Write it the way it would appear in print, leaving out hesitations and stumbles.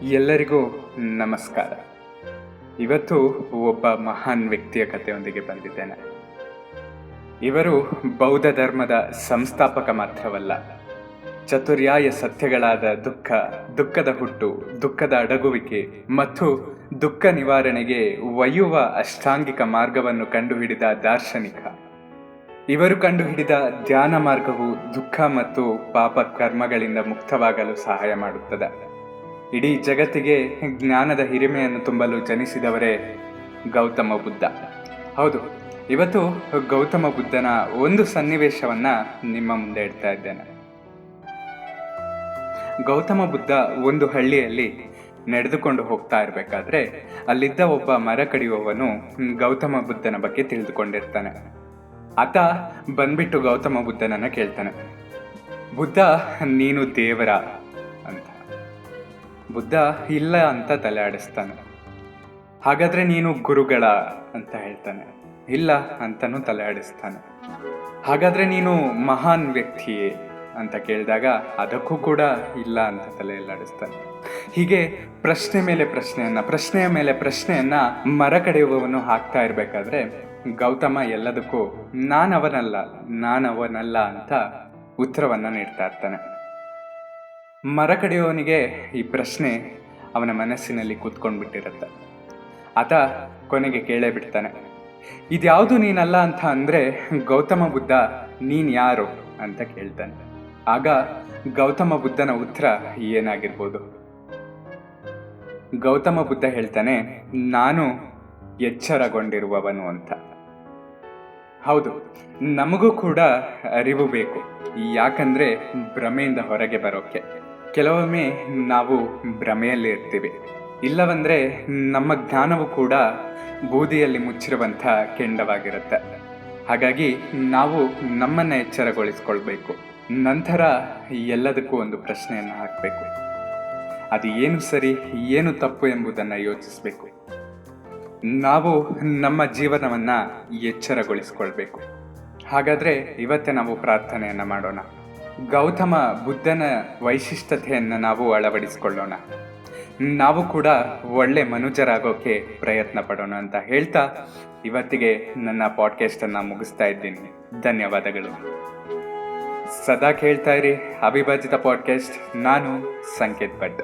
ಎಲ್ಲರಿಗೂ ನಮಸ್ಕಾರ. ಇವತ್ತು ಒಬ್ಬ ಮಹಾನ್ ವ್ಯಕ್ತಿಯ ಕಥೆಯೊಂದಿಗೆ ಬಂದಿದ್ದೇನೆ. ಇವರು ಬೌದ್ಧ ಧರ್ಮದ ಸಂಸ್ಥಾಪಕ ಮಾತ್ರವಲ್ಲ, ಚತುರ್ಯಾಯ ಸತ್ಯಗಳಾದ ದುಃಖ, ದುಃಖದ ಹುಟ್ಟು, ದುಃಖದ ಅಡಗುವಿಕೆ ಮತ್ತು ದುಃಖ ನಿವಾರಣೆಗೆ ಒಯ್ಯುವ ಅಷ್ಟಾಂಗಿಕ ಮಾರ್ಗವನ್ನು ಕಂಡುಹಿಡಿದ ದಾರ್ಶನಿಕ. ಇವರು ಕಂಡುಹಿಡಿದ ಧ್ಯಾನ ಮಾರ್ಗವು ದುಃಖ ಮತ್ತು ಪಾಪ ಕರ್ಮಗಳಿಂದ ಮುಕ್ತವಾಗಲು ಸಹಾಯ ಮಾಡುತ್ತದೆ. ಇಡೀ ಜಗತ್ತಿಗೆ ಜ್ಞಾನದ ಹಿರಿಮೆಯನ್ನು ತುಂಬಲು ಜನಿಸಿದವರೇ ಗೌತಮ ಬುದ್ಧ. ಹೌದು, ಇವತ್ತು ಗೌತಮ ಬುದ್ಧನ ಒಂದು ಸನ್ನಿವೇಶವನ್ನ ನಿಮ್ಮ ಮುಂದೆ ಇಡ್ತಾ ಇದ್ದೇನೆ. ಗೌತಮ ಬುದ್ಧ ಒಂದು ಹಳ್ಳಿಯಲ್ಲಿ ನಡೆದುಕೊಂಡು ಹೋಗ್ತಾ ಇರಬೇಕಾದ್ರೆ ಅಲ್ಲಿದ್ದ ಒಬ್ಬ ಮರ ಕಡಿಯುವವನು ಗೌತಮ ಬುದ್ಧನ ಬಗ್ಗೆ ತಿಳಿದುಕೊಂಡಿರ್ತಾನೆ. ಆತ ಬಂದ್ಬಿಟ್ಟು ಗೌತಮ ಬುದ್ಧನನ್ನ ಕೇಳ್ತಾನೆ, ಬುದ್ಧ, ನೀನು ದೇವರ ಅಂತ. ಬುದ್ಧ ಇಲ್ಲ ಅಂತ ತಲೆ ಆಡಿಸ್ತಾನೆ. ಹಾಗಾದ್ರೆ ನೀನು ಗುರುಗಳ ಅಂತ ಹೇಳ್ತಾನೆ. ಇಲ್ಲ ಅಂತನೂ ತಲೆ ಆಡಿಸ್ತಾನೆ. ಹಾಗಾದ್ರೆ ನೀನು ಮಹಾನ್ ವ್ಯಕ್ತಿಯೇ ಅಂತ ಕೇಳಿದಾಗ ಅದಕ್ಕೂ ಕೂಡ ಇಲ್ಲ ಅಂತ ತಲೆಯಲ್ಲಾಡಿಸ್ತಾನೆ. ಹೀಗೆ ಪ್ರಶ್ನೆ ಮೇಲೆ ಪ್ರಶ್ನೆಯ ಮೇಲೆ ಪ್ರಶ್ನೆಯನ್ನ ಮರ ಕಡೆಯುವವನು ಹಾಕ್ತಾ ಇರ್ಬೇಕಾದ್ರೆ ಗೌತಮ ಎಲ್ಲದಕ್ಕೂ ನಾನವನಲ್ಲ ಅಂತ ಉತ್ತರವನ್ನ ನೀಡ್ತಾ ಇರ್ತಾನೆ. ಮರ ಕಡೆಯುವವನಿಗೆ ಈ ಪ್ರಶ್ನೆ ಅವನ ಮನಸ್ಸಿನಲ್ಲಿ ಕೂತ್ಕೊಂಡ್ಬಿಟ್ಟಿರುತ್ತೆ. ಆತ ಕೊನೆಗೆ ಕೇಳೇ ಬಿಡ್ತಾನೆ, ಇದ್ಯಾವುದು ನೀನಲ್ಲ ಅಂತ ಅಂದ್ರೆ ಗೌತಮ ಬುದ್ಧ ನೀನ್ ಯಾರು ಅಂತ ಕೇಳ್ತಾನೆ. ಆಗ ಗೌತಮ ಬುದ್ಧನ ಉತ್ತರ ಏನಾಗಿರ್ಬೋದು? ಗೌತಮ ಬುದ್ಧ ಹೇಳ್ತಾನೆ, ನಾನು ಎಚ್ಚರಗೊಂಡಿರುವವನು ಅಂತ. ಹೌದು, ನಮಗೂ ಕೂಡ ಅರಿವು ಬೇಕು. ಯಾಕಂದ್ರೆ ಭ್ರಮೆಯಿಂದ ಹೊರಗೆ ಬರೋಕೆ ಕೆಲವೊಮ್ಮೆ ನಾವು ಭ್ರಮೆಯಲ್ಲಿ ಇರ್ತೀವಿ. ಇಲ್ಲವಂದ್ರೆ ನಮ್ಮ ಜ್ಞಾನವು ಕೂಡ ಬೂದಿಯಲ್ಲಿ ಮುಚ್ಚಿರುವಂಥ ಕೆಂಡವಾಗಿರುತ್ತೆ. ಹಾಗಾಗಿ ನಾವು ನಮ್ಮನ್ನ ಎಚ್ಚರಗೊಳಿಸ್ಕೊಳ್ಬೇಕು. ನಂತರ ಎಲ್ಲದಕ್ಕೂ ಒಂದು ಪ್ರಶ್ನೆಯನ್ನು ಹಾಕಬೇಕು. ಅದು ಏನು ಸರಿ ಏನು ತಪ್ಪು ಎಂಬುದನ್ನು ಯೋಚಿಸಬೇಕು. ನಾವು ನಮ್ಮ ಜೀವನವನ್ನ ಎಚ್ಚರಗೊಳಿಸ್ಕೊಳ್ಬೇಕು. ಹಾಗಾದ್ರೆ ಇವತ್ತೇ ನಾವು ಪ್ರಾರ್ಥನೆಯನ್ನ ಮಾಡೋಣ. ಗೌತಮ ಬುದ್ಧನ ವೈಶಿಷ್ಟ್ಯತೆಯನ್ನು ನಾವು ಅಳವಡಿಸಿಕೊಳ್ಳೋಣ. ನಾವು ಕೂಡ ಒಳ್ಳೆ ಮನುಜರಾಗೋಕೆ ಪ್ರಯತ್ನ ಪಡೋಣ ಅಂತ ಹೇಳ್ತಾ ಇವತ್ತಿಗೆ ನನ್ನ ಪಾಡ್ಕಾಸ್ಟ್ ಅನ್ನ ಮುಗಿಸ್ತಾ ಇದ್ದೀನಿ. ಧನ್ಯವಾದಗಳು. ಸದಾ ಕೇಳ್ತಾ ಇರಿ ಅವಿಭಜಿತ ಪಾಡ್ಕಾಸ್ಟ್. ನಾನು ಸಂಕೇತ್ ಭಟ್.